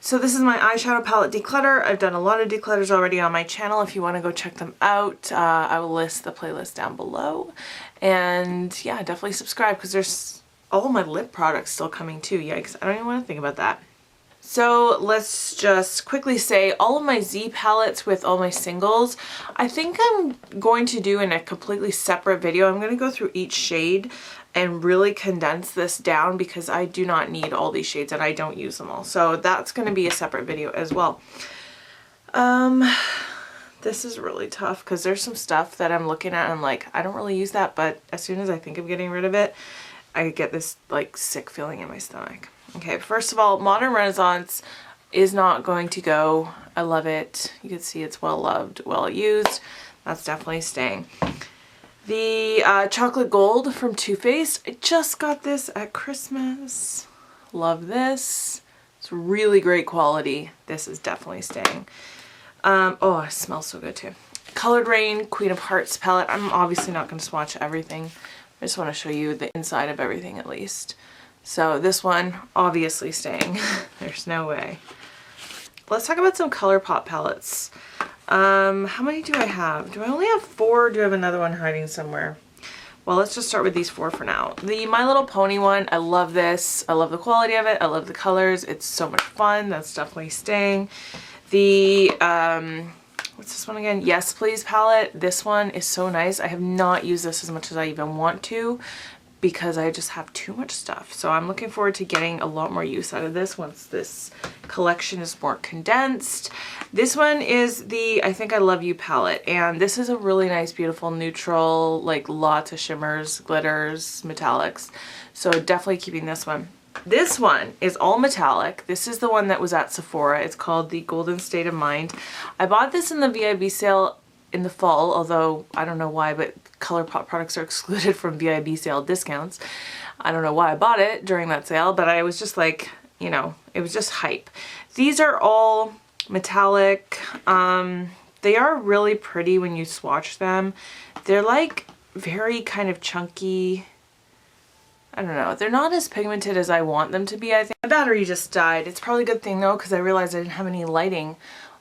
So this is my eyeshadow palette declutter. I've done a lot of declutters already on my channel. If you want to go check them out, I will list the playlist down below. And yeah, definitely subscribe because there's all my lip products still coming too. Yikes, I don't even want to think about that. So let's just quickly say all of my Z palettes with all my singles, I think I'm going to do in a completely separate video. I'm going to go through each shade and really condense this down because I do not need all these shades and I don't use them all. So that's going to be a separate video as well. This is really tough because there's some stuff that I'm looking at and I'm like, I don't really use that, but as soon as I think of getting rid of it, I get this like sick feeling in my stomach. Okay, first of all, Modern Renaissance is not going to go. I love it. You can see it's well loved, well used. That's definitely staying. The Chocolate Gold from Too Faced. I just got this at Christmas. Love this. It's really great quality. This is definitely staying. Oh, it smells so good too. Colored Rain Queen of Hearts palette. I'm obviously not going to swatch everything. I just want to show you the inside of everything at least. So this one, obviously staying. There's no way. Let's talk about some ColourPop palettes. How many do I have? Do I only have 4 or do I have another one hiding somewhere? Well, let's just start with these 4 for now. The My Little Pony one, I love this. I love the quality of it. I love the colors. It's so much fun. That's definitely staying. The, what's this one again? Yes Please palette. This one is so nice. I have not used this as much as I even want to because I just have too much stuff. So I'm looking forward to getting a lot more use out of this once this collection is more condensed. This one is the I Think I Love You palette, and this is a really nice, beautiful, neutral, like lots of shimmers, glitters, metallics. So definitely keeping this one. This one is all metallic. This is the one that was at Sephora. It's called the Golden State of Mind. I bought this in the VIB sale in the fall, although I don't know why, but ColourPop products are excluded from VIB sale discounts. I don't know why I bought it during that sale, but I was just like, you know, it was just hype. These are all metallic. They are really pretty when you swatch them. They're like very kind of chunky. I don't know. They're not as pigmented as I want them to be, I think. My battery just died. It's probably a good thing though because I realized I didn't have any lighting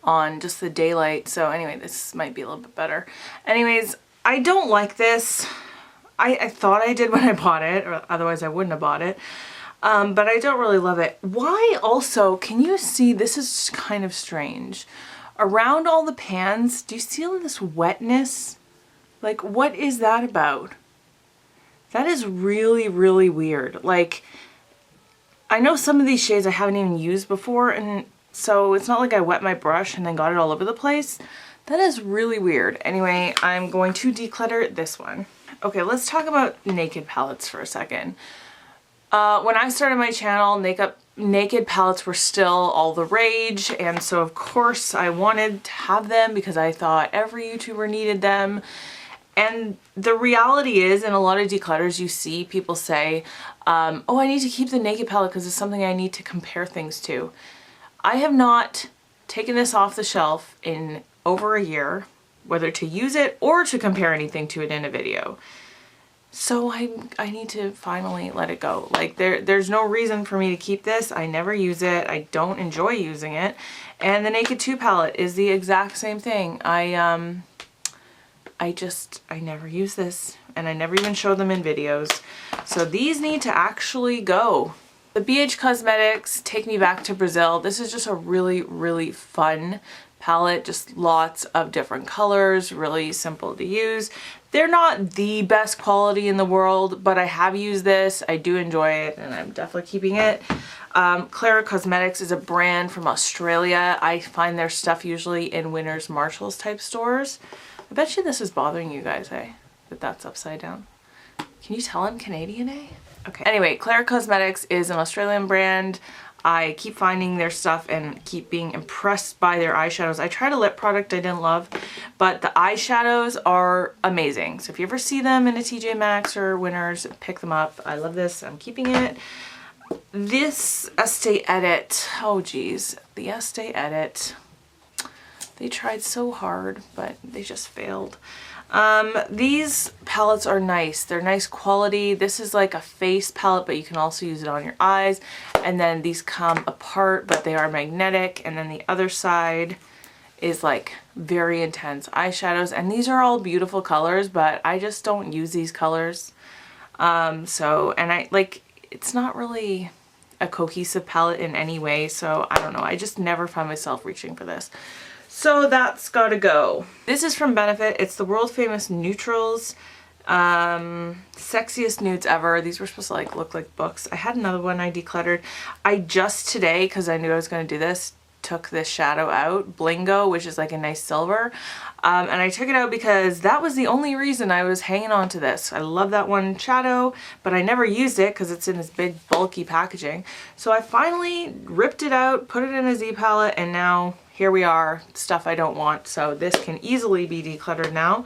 on, just the daylight. So anyway, this might be a little bit better. Anyways, I don't like this. I thought I did when I bought it, or otherwise I wouldn't have bought it. But I don't really love it. Why also, can you see, this is kind of strange. Around all the pans, do you see all this wetness? Like, what is that about? That is really, really weird. Like, I know some of these shades I haven't even used before, and so it's not like I wet my brush and then got it all over the place. That is really weird. Anyway, I'm going to declutter this one. Okay, let's talk about naked palettes for a second. When I started my channel, naked palettes were still all the rage, and so of course I wanted to have them because I thought every YouTuber needed them. And the reality is, in a lot of declutters, you see people say, oh, I need to keep the naked palette because it's something I need to compare things to. I have not taken this off the shelf in over a year, whether to use it or to compare anything to it in a video. So I need to finally let it go. Like there's no reason for me to keep this. I never use it. I don't enjoy using it. And the Naked 2 palette is the exact same thing. I never use this, and I never even show them in videos. So these need to actually go. The BH Cosmetics Take Me Back to Brazil. This is just a really, really fun palette. Just lots of different colors, really simple to use. They're not the best quality in the world, but I have used this. I do enjoy it, and I'm definitely keeping it. Clara Cosmetics is a brand from Australia. I find their stuff usually in Winners Marshalls type stores. I bet you this is bothering you guys, eh? That that's upside down. Can you tell I'm Canadian, eh? Okay. Anyway, Clara Cosmetics is an Australian brand. I keep finding their stuff and keep being impressed by their eyeshadows. I tried a lip product I didn't love, but the eyeshadows are amazing. So if you ever see them in a TJ Maxx or Winners, pick them up. I love this. I'm keeping it. This Estee Edit. Oh geez. The Estee Edit. They tried so hard, but they just failed. These palettes are nice. They're nice quality. This is like a face palette, but you can also use it on your eyes. And then these come apart, but they are magnetic. And then the other side is like very intense eyeshadows. And these are all beautiful colors, but I just don't use these colors. And I like, it's not really a cohesive palette in any way. So I don't know. I just never find myself reaching for this. So that's gotta go. This is from Benefit. It's the world famous Neutrals. Sexiest nudes ever. These were supposed to like look like books. I had another one I decluttered. I just today, because I knew I was going to do this, took this shadow out, Blingo, which is like a nice silver. And I took it out because that was the only reason I was hanging on to this. I love that one shadow, but I never used it because it's in this big bulky packaging. So I finally ripped it out, put it in a Z palette, and now here we are, stuff I don't want. So this can easily be decluttered now.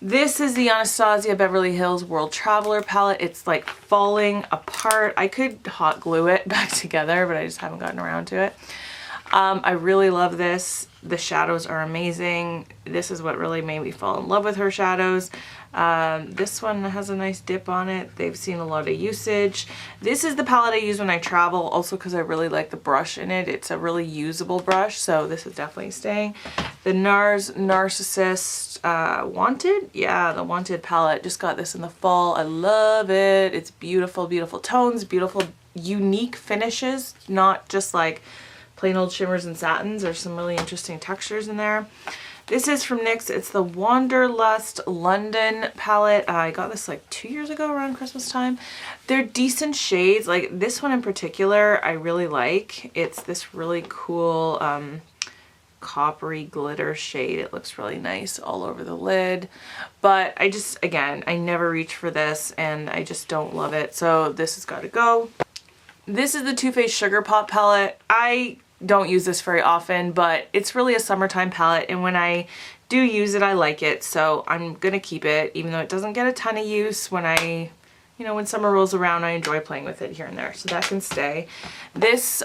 This is the Anastasia Beverly Hills World Traveler palette. It's like falling apart. I could hot glue it back together, but I just haven't gotten around to it. I really love this. The shadows are amazing. This is what really made me fall in love with her shadows. This one has a nice dip on it. They've seen a lot of usage. This is the palette I use when I travel, also because I really like the brush in it. It's a really usable brush, so this is definitely staying. The NARS Narcissist Wanted. Yeah, the Wanted palette. Just got this in the fall. I love it. It's beautiful, beautiful tones, beautiful, unique finishes, not just like plain old shimmers and satins. There's some really interesting textures in there. This is from NYX. It's the Wanderlust London palette. I got this like 2 years ago around Christmas time. They're decent shades. Like this one in particular, I really like. It's this really cool coppery glitter shade. It looks really nice all over the lid. But I just, again, I never reach for this and I just don't love it. So this has got to go. This is the Too Faced Sugar Pop palette. I don't use this very often, but it's really a summertime palette, and when I do use it, I like it, so I'm gonna keep it, even though it doesn't get a ton of use. When when summer rolls around, I enjoy playing with it here and there, so that can stay. This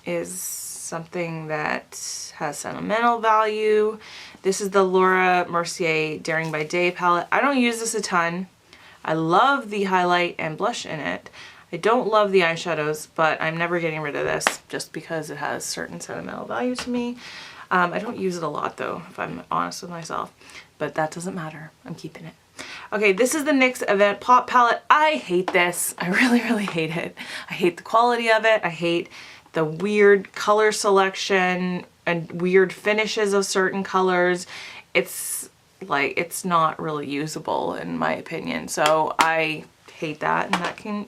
is something that has sentimental value. This is the Laura Mercier Daring by Day palette. I don't use this a ton. I love the highlight and blush in it. I don't love the eyeshadows, but I'm never getting rid of this just because it has certain sentimental value to me. I don't use it a lot though, if I'm honest with myself, but that doesn't matter. I'm keeping it. Okay, this is the NYX Event Pop palette. I hate this. I really, really hate it. I hate the quality of it. I hate the weird color selection and weird finishes of certain colors. It's like, it's not really usable in my opinion. So I hate that, and that can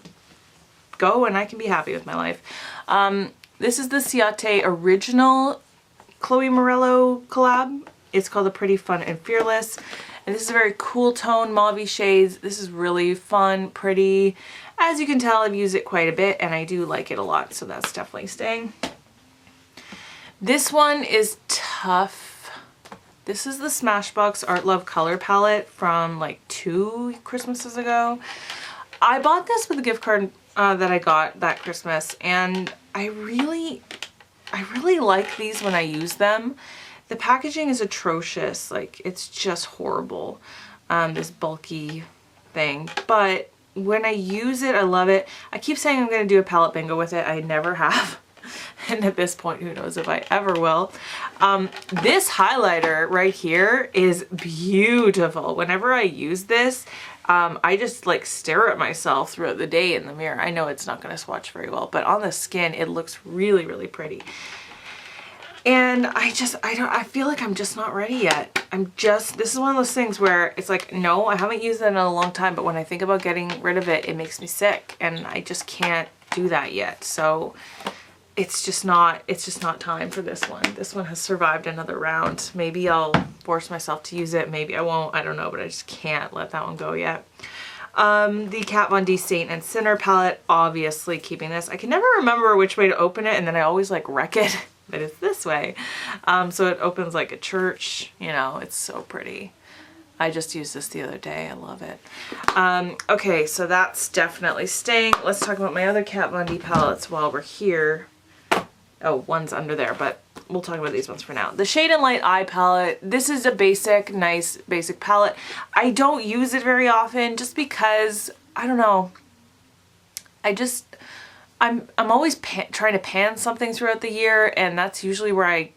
go and I can be happy with my life. This is the Ciate original Chloe Morello collab. It's called The Pretty, Fun, and Fearless. And this is a very cool tone, mauve shades. This is really fun, pretty. As you can tell, I've used it quite a bit and I do like it a lot, so that's definitely staying. This one is tough. This is the Smashbox Art Love Color Palette from like 2 Christmases ago. I bought this with a gift card that I got that Christmas, and I really like these when I use them. The packaging is atrocious, like it's just horrible, this bulky thing, but when I use it, I love it. I keep saying I'm going to do a palette bingo with it. I never have, and at this point, who knows if I ever will. This highlighter right here is beautiful. Whenever I use this, I just like stare at myself throughout the day in the mirror. I know it's not going to swatch very well, but on the skin, it looks really, really pretty. And I feel like I'm just not ready yet. This is one of those things where it's like, no, I haven't used it in a long time, but when I think about getting rid of it, it makes me sick, and I just can't do that yet. So it's just not time for this one. This one has survived another round. Maybe I'll force myself to use it. Maybe I won't. I don't know, but I just can't let that one go yet. The Kat Von D Saint and Sinner palette, obviously keeping this. I can never remember which way to open it, and then I always like wreck it, but it's this way. So it opens like a church, you know, it's so pretty. I just used this the other day. I love it. Okay, so that's definitely staying. Let's talk about my other Kat Von D palettes while we're here. Oh, one's under there, but we'll talk about these ones for now. The Shade and Light Eye Palette. This is a basic, nice, basic palette. I don't use it very often just because, I don't know, I'm always trying to pan something throughout the year, and that's usually where I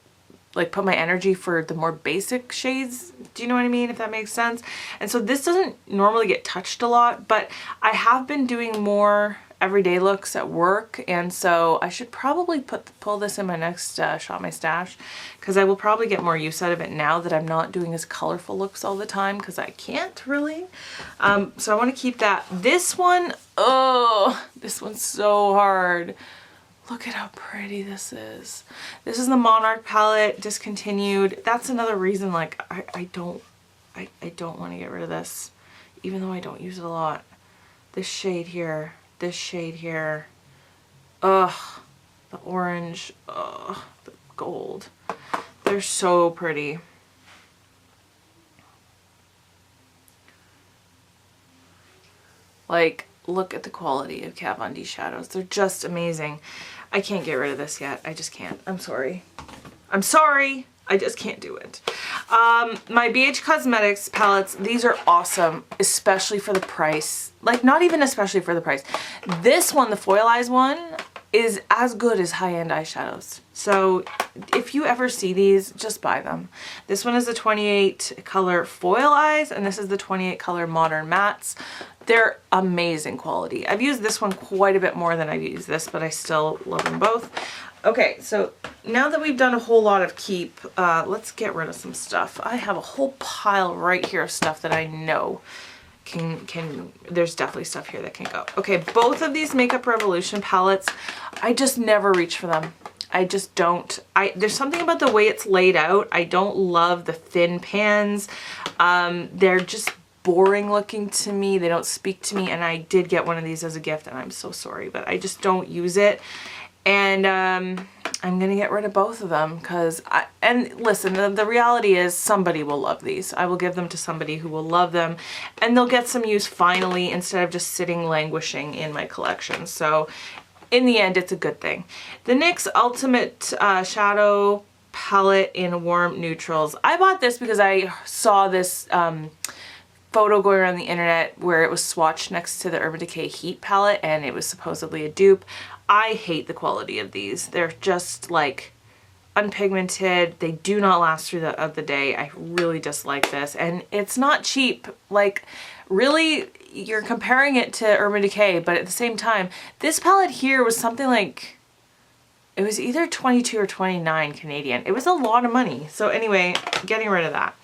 like put my energy for the more basic shades. Do you know what I mean? If that makes sense. And so this doesn't normally get touched a lot, but I have been doing more everyday looks at work, and so I should probably pull this in my next Shop My Stash, because I will probably get more use out of it now that I'm not doing as colorful looks all the time, because I can't really. So I want to keep that. This one, oh, this one's so hard. Look at how pretty this is. This is the Monarch palette, discontinued. That's another reason, like, I don't want to get rid of this, even though I don't use it a lot. This shade here, this shade here, ugh, the orange, ugh, the gold. They're so pretty. Like, look at the quality of Kat Von D shadows. They're just amazing. I can't get rid of this yet. I just can't. I'm sorry. I'm sorry. I just can't do it. My BH Cosmetics palettes, these are awesome, especially for the price. Like, not even especially for the price. This one, the Foil-Eyes one, is as good as high-end eyeshadows. So if you ever see these, just buy them. This one is the 28 color Foil-Eyes, and this is the 28 color Modern Mattes. They're amazing quality. I've used this one quite a bit more than I've used this, but I still love them both. Okay, so now that we've done a whole lot of keep, let's get rid of some stuff. I have a whole pile right here of stuff that I know there's definitely stuff here that can go. Okay, both of these Makeup Revolution palettes, I just never reach for them. I just don't. There's something about the way it's laid out. I don't love the thin pans. They're just boring looking to me. They don't speak to me, and I did get one of these as a gift, and I'm so sorry, but I just don't use it. And I'm gonna get rid of both of them because and listen, the reality is somebody will love these. I will give them to somebody who will love them, and they'll get some use finally instead of just sitting languishing in my collection. So in the end, it's a good thing. The NYX Ultimate Shadow Palette in Warm Neutrals. I bought this because I saw this photo going around the internet where it was swatched next to the Urban Decay Heat palette, and it was supposedly a dupe. I hate the quality of these. They're just like unpigmented. They do not last through the day. I really dislike this, and it's not cheap. Like, really, you're comparing it to Urban Decay, but at the same time, this palette here was something like, it was either 22 or 29 Canadian. It was a lot of money. So anyway, getting rid of that.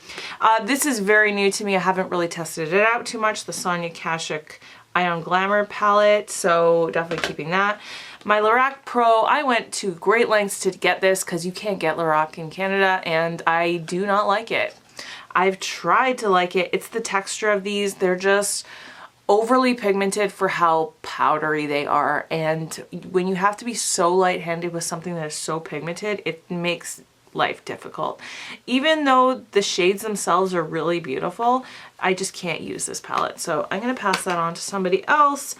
This is very new to me. I haven't really tested it out too much. The Sonia Kashuk Ion Glamour palette, so definitely keeping that. My Lorac Pro, I went to great lengths to get this because you can't get Lorac in Canada, and I do not like it. I've tried to like it. It's the texture of these. They're just overly pigmented for how powdery they are, and when you have to be so light-handed with something that is so pigmented, it makes life difficult. Even though the shades themselves are really beautiful, I just can't use this palette, so I'm gonna pass that on to somebody else.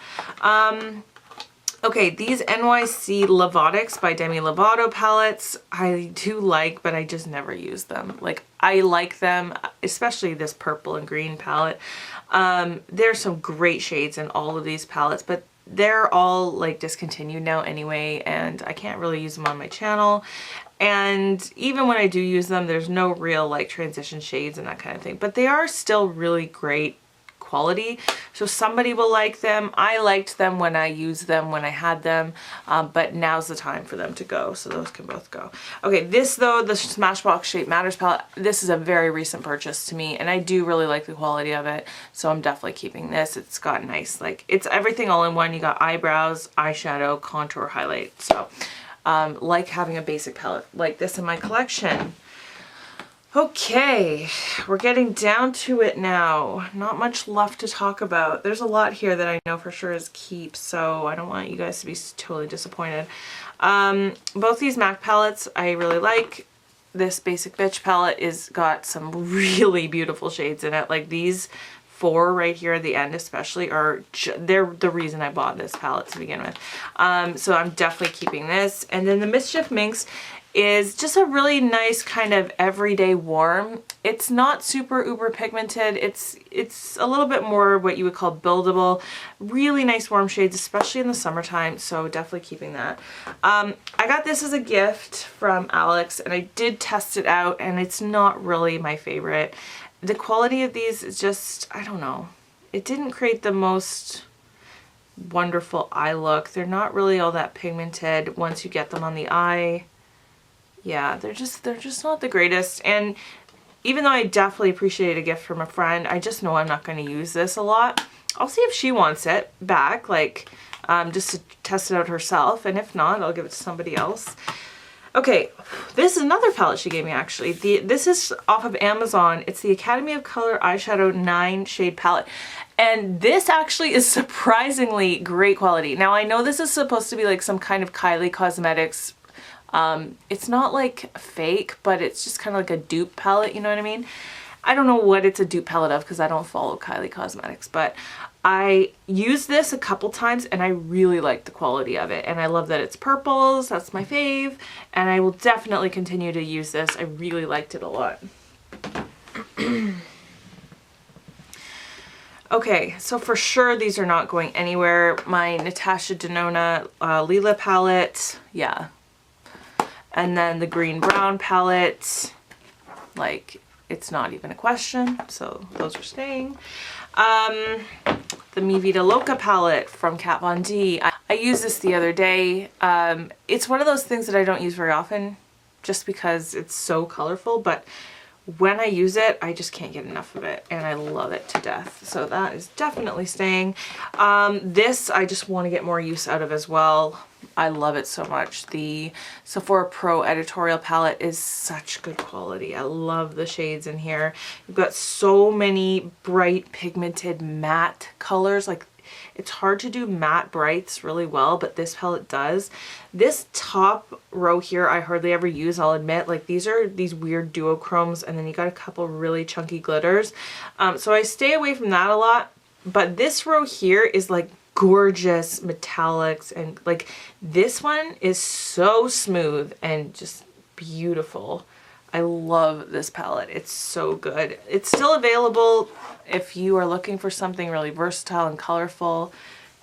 Okay, these NYC Lovotics by Demi Lovato palettes, I do like, but I just never use them. Like, I like them, especially this purple and green palette. There's some great shades in all of these palettes, but they're all like discontinued now anyway, and I can't really use them on my channel. And even when I do use them, there's no real like transition shades and that kind of thing, but they are still really great quality, so somebody will like them. I liked them when I used them, when I had them, but now's the time for them to go, so those can both go. Okay, this though, the Smashbox Shape Matters palette, this is a very recent purchase to me, and I do really like the quality of it, so I'm definitely keeping this. It's got nice, like, it's everything all in one. You got eyebrows, eyeshadow, contour, highlight, so like having a basic palette like this in my collection. Okay, we're getting down to it now. Not much left to talk about. There's a lot here that I know for sure is keep, so I don't want you guys to be totally disappointed. Both these MAC palettes I really like. This Basic Bitch palette is got some really beautiful shades in it. Like these four right here at the end especially are, they're the reason I bought this palette to begin with. So I'm definitely keeping this. And then the Mischief Minx is just a really nice kind of everyday warm. It's not super uber pigmented. It's a little bit more what you would call buildable. Really nice warm shades, especially in the summertime, so definitely keeping that. I got this as a gift from Alex, and I did test it out, and it's not really my favorite. The quality of these is just, I don't know. It didn't create the most wonderful eye look. They're not really all that pigmented once you get them on the eye. Yeah, they're just not the greatest. And even though I definitely appreciate a gift from a friend, I just know I'm not going to use this a lot. I'll see if she wants it back, like just to test it out herself, and if not, I'll give it to somebody else. Okay, this is another palette she gave me actually. This is off of Amazon. It's the Academy of Color Eyeshadow 9 Shade Palette. And this actually is surprisingly great quality. Now I know this is supposed to be like some kind of Kylie Cosmetics. It's not like fake, but it's just kind of like a dupe palette, you know what I mean? I don't know what it's a dupe palette of because I don't follow Kylie Cosmetics, but I used this a couple times and I really like the quality of it. And I love that it's purples, that's my fave, and I will definitely continue to use this. I really liked it a lot. Okay, so for sure these are not going anywhere. My Natasha Denona Lila palette, yeah. And then the green brown palette, like it's not even a question, so those are staying. The Mi Vida Loca palette from Kat Von D. I used this the other day. It's one of those things that I don't use very often just because it's so colorful, but when I use it, I just can't get enough of it, and I love it to death. So that is definitely staying. This I just want to get more use out of as well. I love it so much. The Sephora Pro editorial palette is such good quality. I love the shades in here. You've got so many bright pigmented matte colors. Like, it's hard to do matte brights really well, but this palette does. This top row here I hardly ever use, I'll admit. Like, these are these weird duochromes, and then you got a couple really chunky glitters. So I stay away from that a lot. But this row here is like gorgeous metallics, and like this one is so smooth and just beautiful. I love this palette. It's so good. It's still available if you are looking for something really versatile and colorful.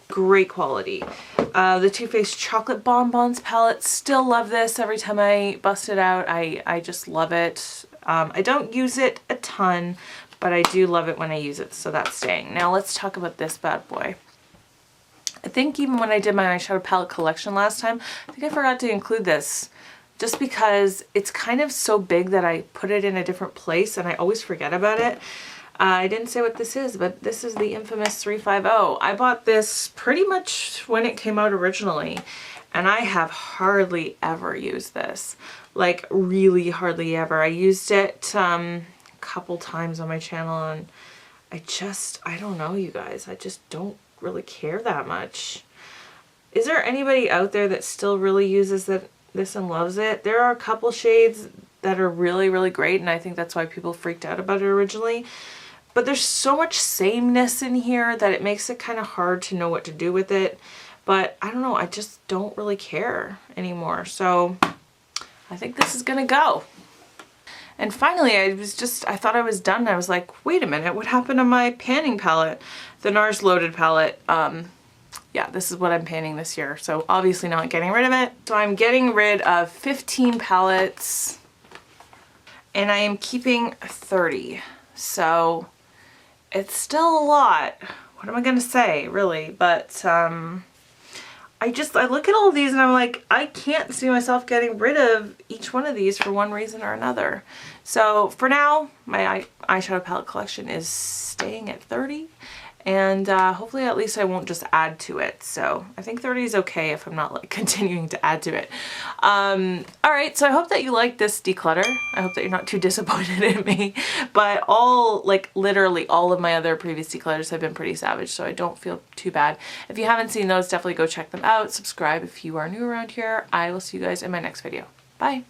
Great quality. The Too Faced Chocolate Bonbons palette, still love this. Every time I bust it out, I just love it. I don't use it a ton, but I do love it when I use it, so that's staying. Now let's talk about this bad boy. I think even when I did my eyeshadow palette collection last time, I think I forgot to include this just because it's kind of so big that I put it in a different place and I always forget about it. I didn't say what this is, but this is the infamous 350. I bought this pretty much when it came out originally, and I have hardly ever used this. Like, really hardly ever. I used it a couple times on my channel, and I don't know, you guys. I just don't really care that much. Is there anybody out there that still really uses this and loves it? There are a couple shades that are really, really great, and I think that's why people freaked out about it originally. But there's so much sameness in here that it makes it kind of hard to know what to do with it. But I don't know, I just don't really care anymore. So I think this is gonna go. And finally, I thought I was done. I was like, wait a minute, what happened to my panning palette? The NARS Loaded palette. Yeah, this is what I'm panning this year. So obviously not getting rid of it. So I'm getting rid of 15 palettes and I am keeping 30. So it's still a lot. What am I gonna say, really? But I look at all of these and I'm like, I can't see myself getting rid of each one of these for one reason or another. So for now, my eyeshadow palette collection is staying at 30, and hopefully at least I won't just add to it. So I think 30 is okay if I'm not like continuing to add to it. Alright, so I hope that you liked this declutter. I hope that you're not too disappointed in me. But literally all of my other previous declutters have been pretty savage, so I don't feel too bad. If you haven't seen those, definitely go check them out. Subscribe if you are new around here. I will see you guys in my next video. Bye!